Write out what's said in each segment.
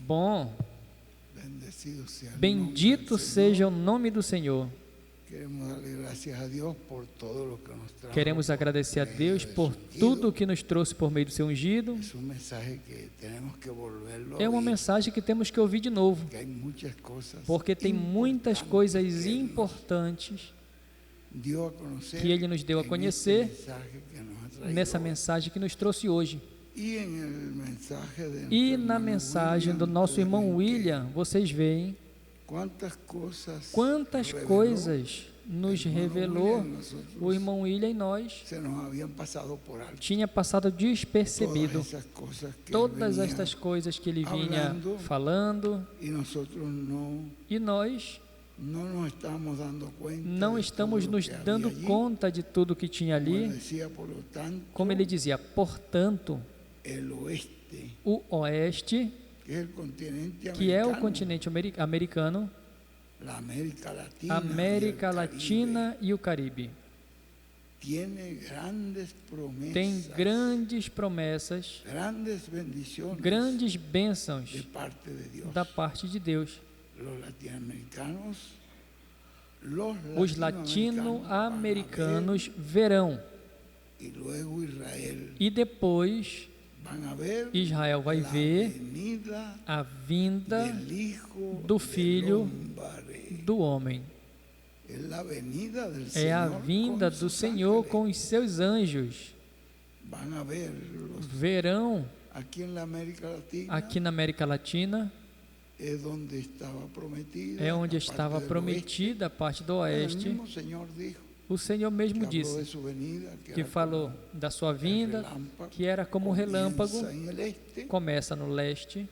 bom. Bendito seja o nome do Senhor. Queremos agradecer a Deus por tudo que nos trouxe por meio do seu ungido. É uma mensagem que temos que ouvir de novo, porque tem muitas coisas importantes que Ele nos deu a conhecer nessa mensagem que nos trouxe hoje. E na mensagem do nosso irmão William, vocês veem quantas coisas nos revelou o irmão William e nós. Tinha passado despercebido todas estas coisas que ele vinha falando, e nós não estamos nos dando conta de tudo que tinha ali. Como ele dizia, portanto, o oeste, que é o continente americano, América Latina e o Caribe, tem grandes promessas, grandes bênçãos da parte de Deus. Os latino-americanos verão, e depois Israel vai ver a vinda do Filho do Homem. É a vinda do Senhor com os seus anjos. Verão aqui na América Latina, é onde estava prometida a parte do oeste. O Senhor mesmo disse que falou da sua vinda, que era como um relâmpago, começa no leste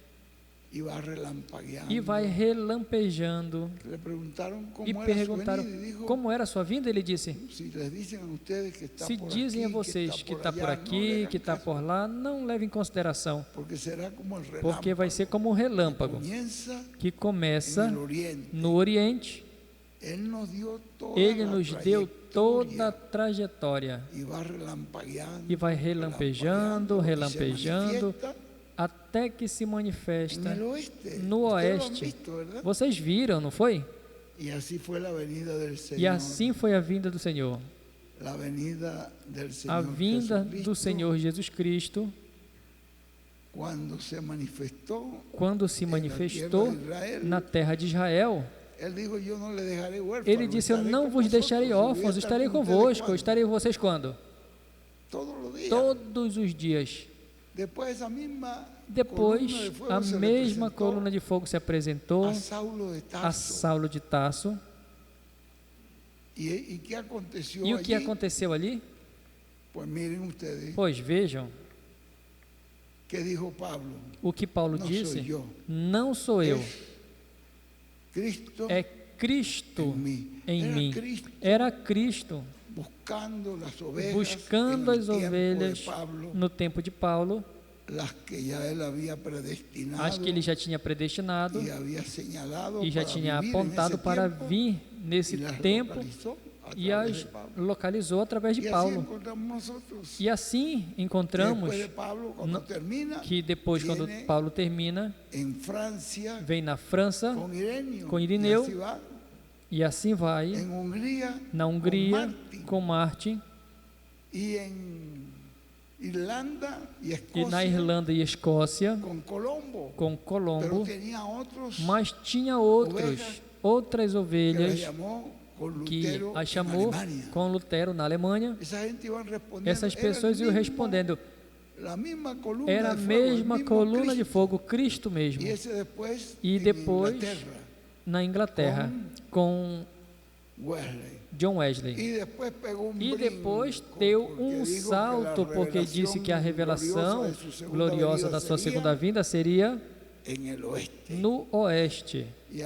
e vai relampejando. E perguntaram como era a sua vinda. Ele disse: se dizem a vocês que está por aqui, que está por lá, não leve em consideração, porque vai ser como um relâmpago que começa no Oriente. Ele nos deu toda a trajetória e vai relampejando, até que se manifesta no oeste. Vocês viram, não foi? E assim foi a vinda do Senhor. A vinda do Senhor Jesus Cristo, quando se manifestou na terra de Israel. Ele disse: eu não vos deixarei órfãos, estarei convosco. Estarei com vocês quando? Todos os dias. Depois, a mesma coluna de fogo se apresentou a Saulo de Tarso. E o que aconteceu ali? Pois vejam, o que Paulo disse: não sou eu, é Cristo em mim. Era Cristo buscando as ovelhas no tempo de Paulo, as que ele já tinha predestinado e já tinha apontado para vir nesse tempo, e as localizou através de Paulo. E assim encontramos que depois, quando Paulo termina, vem na França com Irineu, e assim vai na Hungria com Martin, e na Irlanda e Escócia com Colombo, mas tinha outras ovelhas que a chamou com Lutero na Alemanha. Essas pessoas iam respondendo, era a mesma coluna de fogo, Cristo mesmo. E depois na Inglaterra com John Wesley. E depois deu um salto, porque disse que a revelação gloriosa da sua segunda vinda seria no oeste. E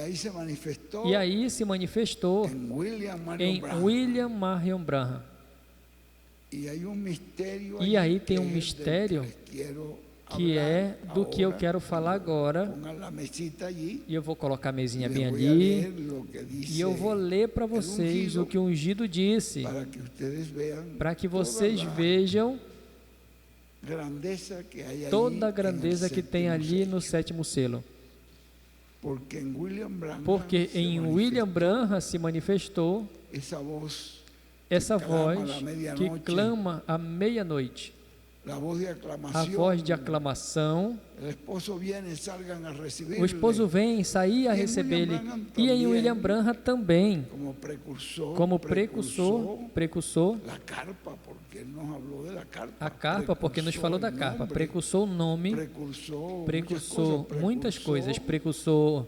aí se manifestou em William Marion Branham. E aí tem um mistério que é do que eu quero falar agora. E eu vou colocar a mesinha bem ali, e eu vou ler para vocês o que o ungido disse, para que vocês vejam toda a grandeza que tem ali no sétimo selo. Porque em William Branham se manifestou essa voz que clama à meia-noite. A voz de aclamação. O esposo vem, sair a recebê-lo. E em William Branham também, como precursor, a carpa, porque nos falou da carpa, precursor o nome, precursor muitas coisas, precursor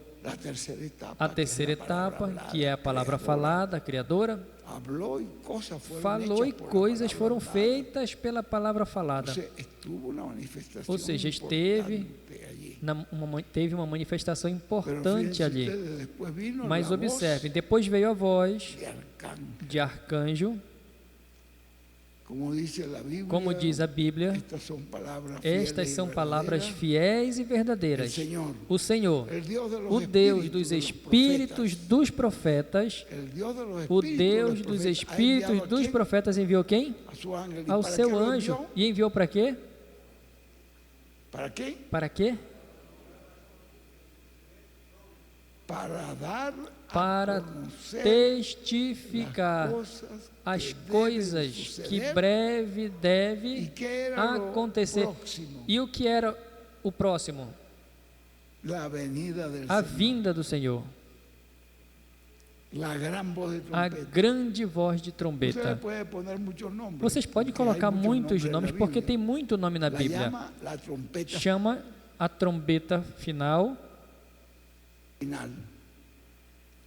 a terceira etapa, que é a palavra falada, a criadora. Falou e coisas foram feitas pela palavra falada. Ou seja, teve uma manifestação importante ali. Mas observe, depois veio a voz de arcanjo. Como diz a Bíblia, estas são palavras fiéis e verdadeiras. O Senhor, o Deus dos espíritos dos profetas, o Deus dos espíritos dos profetas enviou quem? Ao seu anjo. E enviou para quê? Para quê? Para testificar as coisas que breve deve acontecer. E o que era o próximo? A vinda do Senhor. A grande voz de trombeta. Vocês podem colocar muitos nomes, porque tem muito nome na Bíblia. Chama a trombeta final.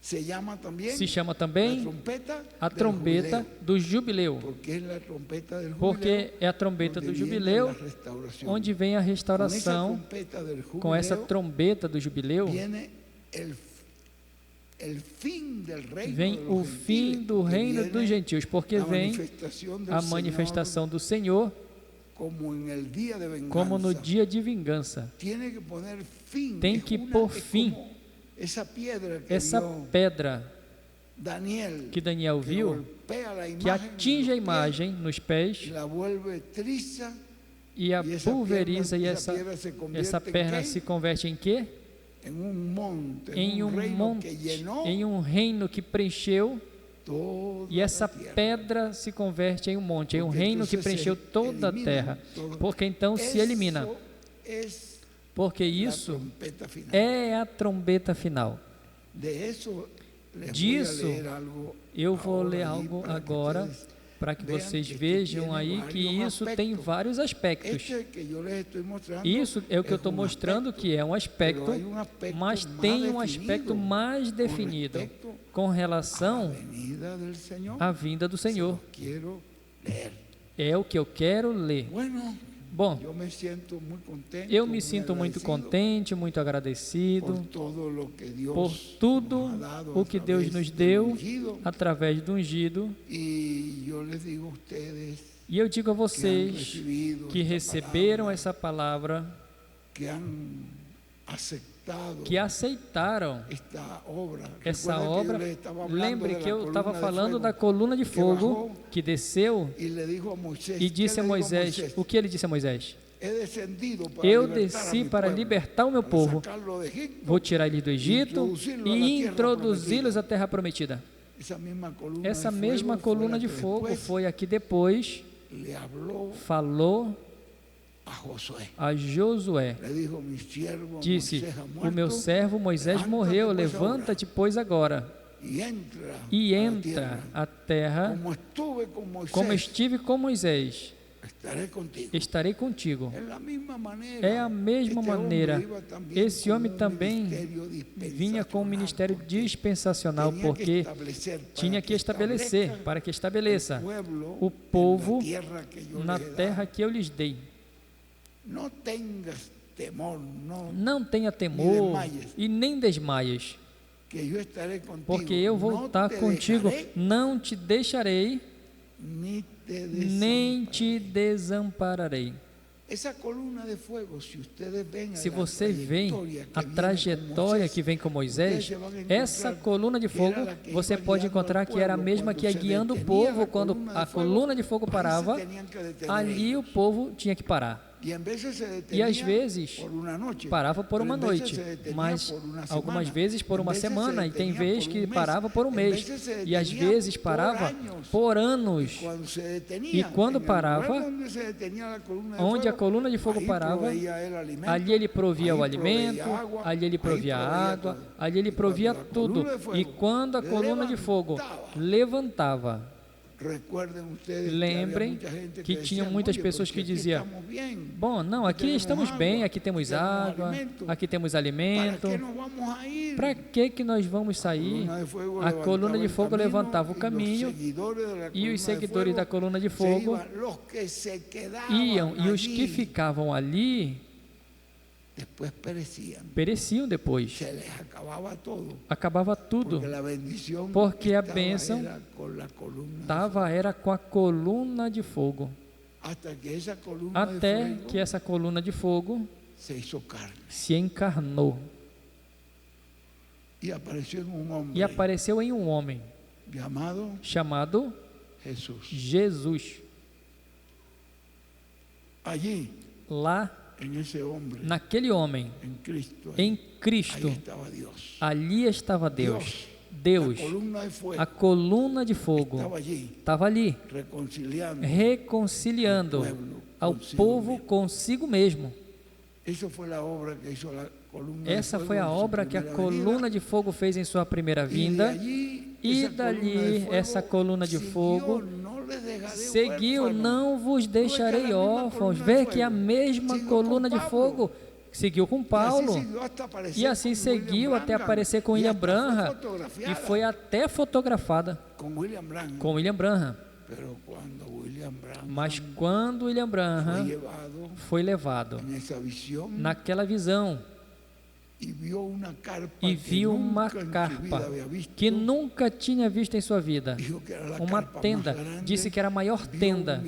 Se chama também a trombeta do jubileu, porque é a trombeta do jubileu onde vem a restauração. Com essa trombeta do jubileu vem o fim do reino dos gentios, porque vem a manifestação do Senhor como no dia de vingança. Tem que pôr fim. Essa pedra que Daniel viu, que atinge a imagem nos pés e a pulveriza, e essa perna se converte em quê? Em um monte, em um reino que preencheu, e essa pedra se converte em um monte, em um reino que preencheu toda a terra, porque então se elimina. Porque isso é a trombeta final. Disso, eu vou ler algo agora, para que vocês vejam aí que isso tem vários aspectos. Isso é o que eu estou mostrando, que é um aspecto, mas tem um aspecto mais definido com relação à vinda do Senhor. É o que eu quero ler. Bom, eu me sinto muito contente, muito agradecido por tudo o que Deus nos deu através do ungido. E eu digo a vocês que receberam essa palavra, que aceitaram essa obra. Lembre que eu estava falando da coluna de fogo que desceu e disse a Moisés, o que ele disse a Moisés? Eu desci para libertar o meu povo, vou tirar eles do Egito e introduzi-los à terra prometida. Essa mesma coluna de fogo foi a que depois falou a Josué, disse, o meu servo Moisés morreu, levanta-te pois agora e entra a terra, como estive com Moisés, estarei contigo. É a mesma maneira, esse homem também vinha com um ministério dispensacional, porque tinha que estabelecer, para que estabeleça o povo na terra que eu lhes dei. Não tenha temor e nem desmaies, porque eu vou estar contigo, não te deixarei, nem te desampararei. Se você vê a trajetória que vem com Moisés, essa coluna de fogo, você pode encontrar que era a mesma que ia guiando o povo. Quando a coluna de fogo parava, ali o povo tinha que parar. E às vezes parava por uma noite, mas algumas vezes por uma semana, e tem vezes que parava por um mês, e às vezes parava por anos. E quando parava, onde a coluna de fogo parava, ali ele provia o alimento, ali ele provia a água, ali ele provia tudo. E quando a coluna de fogo levantava, lembrem que tinham muitas pessoas que diziam: bom, não, aqui estamos bem, aqui temos água, aqui temos alimento, para que nós vamos sair? A coluna de fogo levantava o caminho e os seguidores da coluna de fogo iam, e os que ficavam ali pereciam depois. Acabava tudo, porque a bênção era com a coluna de fogo, até que essa coluna de fogo se encarnou e apareceu em um homem chamado Jesus. Lá, naquele homem, em Cristo, ali estava Deus. A coluna de fogo estava ali, reconciliando ao povo consigo mesmo. Essa foi a obra que a coluna de fogo fez em sua primeira vinda, e dali essa coluna de fogo seguiu: não vos deixarei órfãos. Vê que a mesma coluna de fogo seguiu com Paulo, e assim seguiu até aparecer com William Branham, e foi até fotografada com William Branham. Mas quando William Branham foi levado naquela visão e viu uma carpa que nunca tinha visto em sua vida, uma tenda, disse que era a maior tenda.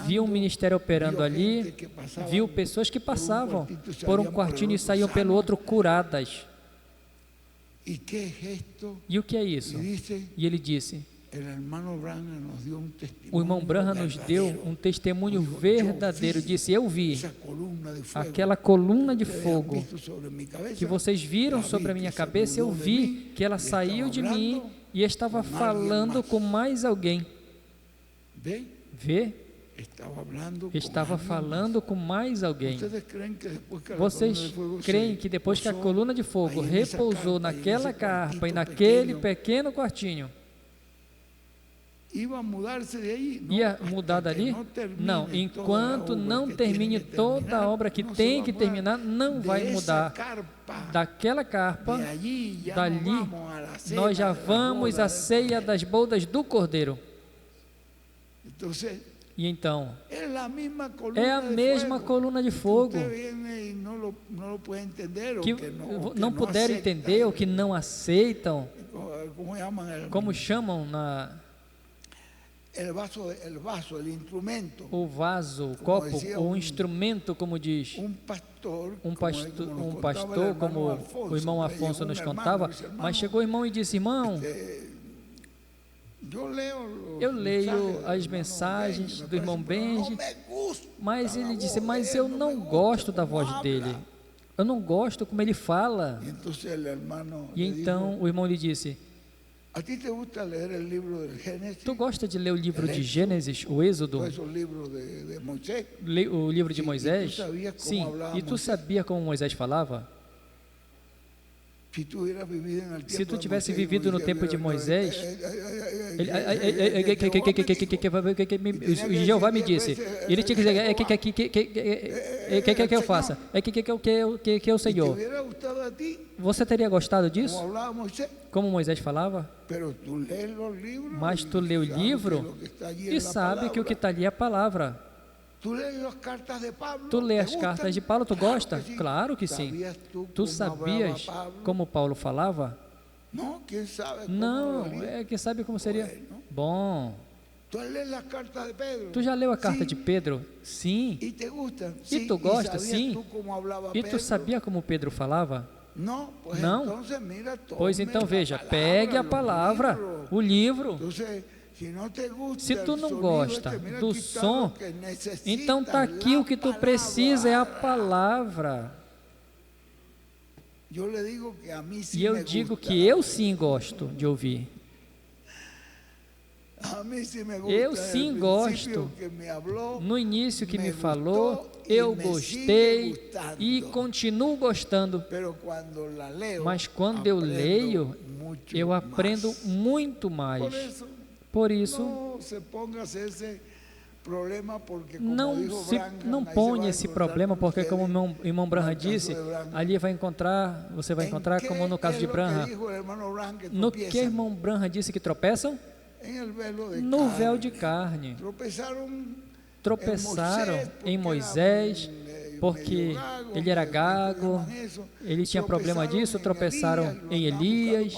Viu um ministério operando ali, viu pessoas que passavam por um quartinho e saíam pelo outro curadas. E o que é isso? E ele disse: o irmão Branham nos deu um testemunho verdadeiro. Disse: eu vi aquela coluna de fogo que vocês viram sobre a minha cabeça. Eu vi que ela saiu de mim e estava falando com mais alguém. Vê? Estava falando com mais alguém. Vocês creem que depois que a coluna de fogo repousou naquela carpa e naquele pequeno quartinho, ia mudar dali? Não, enquanto não termine toda a obra que tem que terminar, não vai mudar. Daquela carpa, dali, nós já vamos à ceia das bodas do Cordeiro. E então, é a mesma coluna de fogo que não puderam entender, ou que não aceitam, como chamam o vaso, o copo, o instrumento, como diz um pastor, como o irmão Afonso nos contava. Mas chegou o irmão e disse: irmão, eu leio as mensagens do irmão Benji, mas ele disse: mas eu não gosto da voz dele, eu não gosto como ele fala. E então o irmão lhe disse: tu gosta de ler o livro de Gênesis, o Êxodo, o livro de Moisés? Sim. E tu sabia como Moisés falava? Se tu tivesse vivido no tempo de Moisés, Jeová me disse, ele tinha que dizer: que eu faça? Que eu, Senhor. Você teria gostado disso? Como Moisés falava? Mas tu lê o livro e sabe que o que está ali é a palavra. Tu lê as cartas de Paulo, tu gosta? Claro que sim. Tu sabias como Paulo falava? Não, quem sabe como seria? Bom. Tu já leu a carta de Pedro? Sim. E tu gosta? Sim. E tu sabia como Pedro falava? Não? Pois então veja, pegue a palavra, o livro. Se tu não gosta do som, então está aqui o que tu precisa, é a palavra. E eu digo que eu sim gosto de ouvir. Eu sim gosto. No início que me falou, eu gostei e continuo gostando. Mas quando eu leio, eu aprendo muito mais. Por isso, não ponha esse problema, porque como o irmão Branham disse, ali você vai encontrar como no caso de Branham. No que o irmão Branham disse que tropeçam? No véu de carne. Tropeçaram em Moisés, porque ele era gago, ele tinha problema disso, tropeçaram em Elias,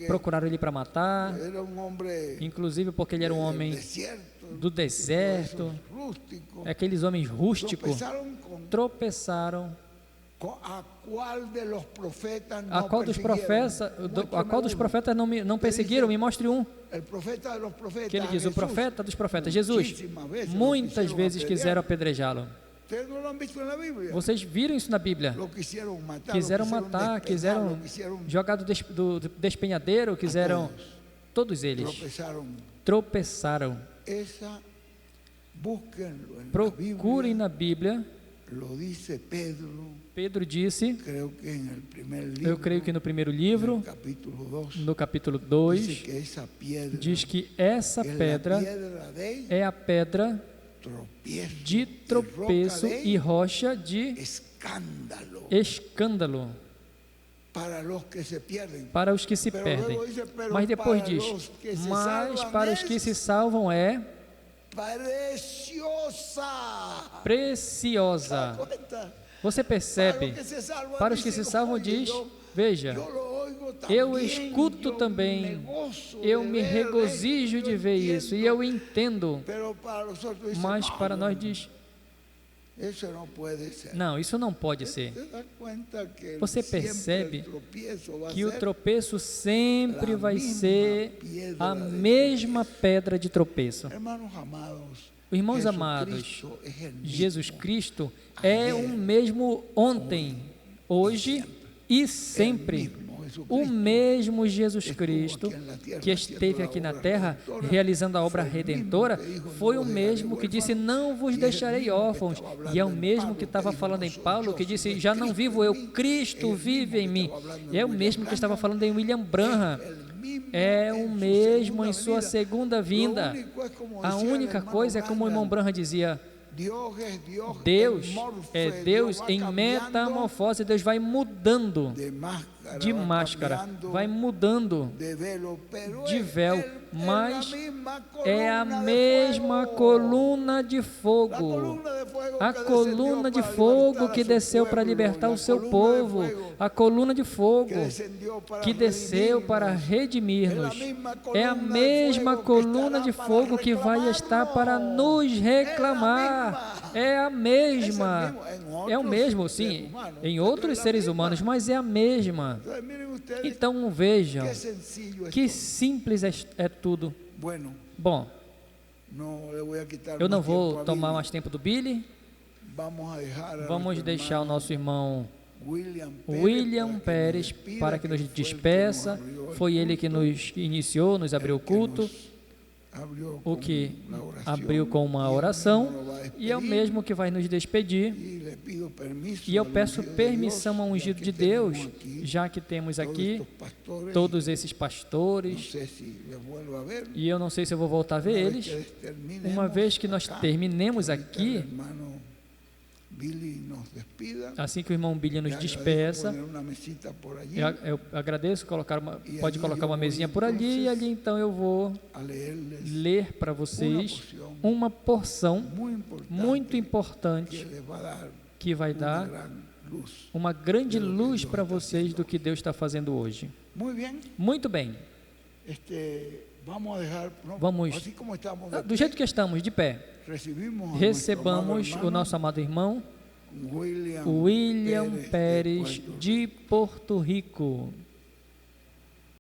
procuraram ele para matar, inclusive porque ele era um homem do deserto, aqueles homens rústicos, tropeçaram. A qual dos profetas não perseguiram? Me mostre um. Que ele diz, o profeta dos profetas, Jesus, muitas vezes quiseram apedrejá-lo. Vocês viram isso na Bíblia? Quiseram matar, quiseram jogar do despenhadeiro, quiseram, todos eles tropeçaram. Procurem na Bíblia. Pedro disse, eu creio que no primeiro livro, no capítulo 2, diz que essa pedra é a pedra de tropeço e rocha de escândalo para os que se perdem. Mas depois diz, mas para os que se salvam é preciosa. Você percebe? Para os que se salvam diz, veja, eu escuto também, eu me regozijo de ver isso, e eu entendo, mas para nós diz, não, isso não pode ser. Você percebe que o tropeço sempre vai ser a mesma pedra de tropeço. Irmãos amados, Jesus Cristo é o mesmo ontem, hoje e sempre. O mesmo Jesus Cristo que esteve aqui na terra realizando a obra redentora foi o mesmo que disse, não vos deixarei órfãos, e é o mesmo que estava falando em Paulo, que disse, já não vivo eu, Cristo vive em mim. É o mesmo que estava falando em William Branham. É o mesmo em sua segunda vinda. A única coisa é como o irmão Branham dizia, Deus é Deus em metamorfose. Deus vai mudando de máscara, vai mudando de véu, mas é a mesma coluna de fogo, a coluna de fogo que desceu para libertar o seu povo, a coluna de fogo que desceu para redimir-nos, é a mesma coluna de fogo que vai estar para nos reclamar, é a mesma, é o mesmo, sim, em outros seres humanos, mas é a mesma. Então vejam que simples é tudo. Bom, eu não vou tomar mais tempo do Billy. Vamos deixar o nosso irmão William Pérez para que nos despeça. Foi ele que nos iniciou, nos abriu o culto, o que abriu com uma oração, e é o mesmo que vai nos despedir. E eu peço permissão ao ungido de Deus, já que temos aqui todos esses pastores, e eu não sei se eu vou voltar a ver eles, uma vez que nós terminemos aqui, assim que o irmão Billy nos despeça, eu agradeço, pode colocar uma mesinha por ali, e ali então eu vou ler para vocês uma porção muito importante que vai dar uma grande luz para vocês do que Deus está fazendo hoje. Muito bem. Vamos, do jeito que estamos, de pé, recebamos o nosso amado irmão William Pérez de Porto Rico.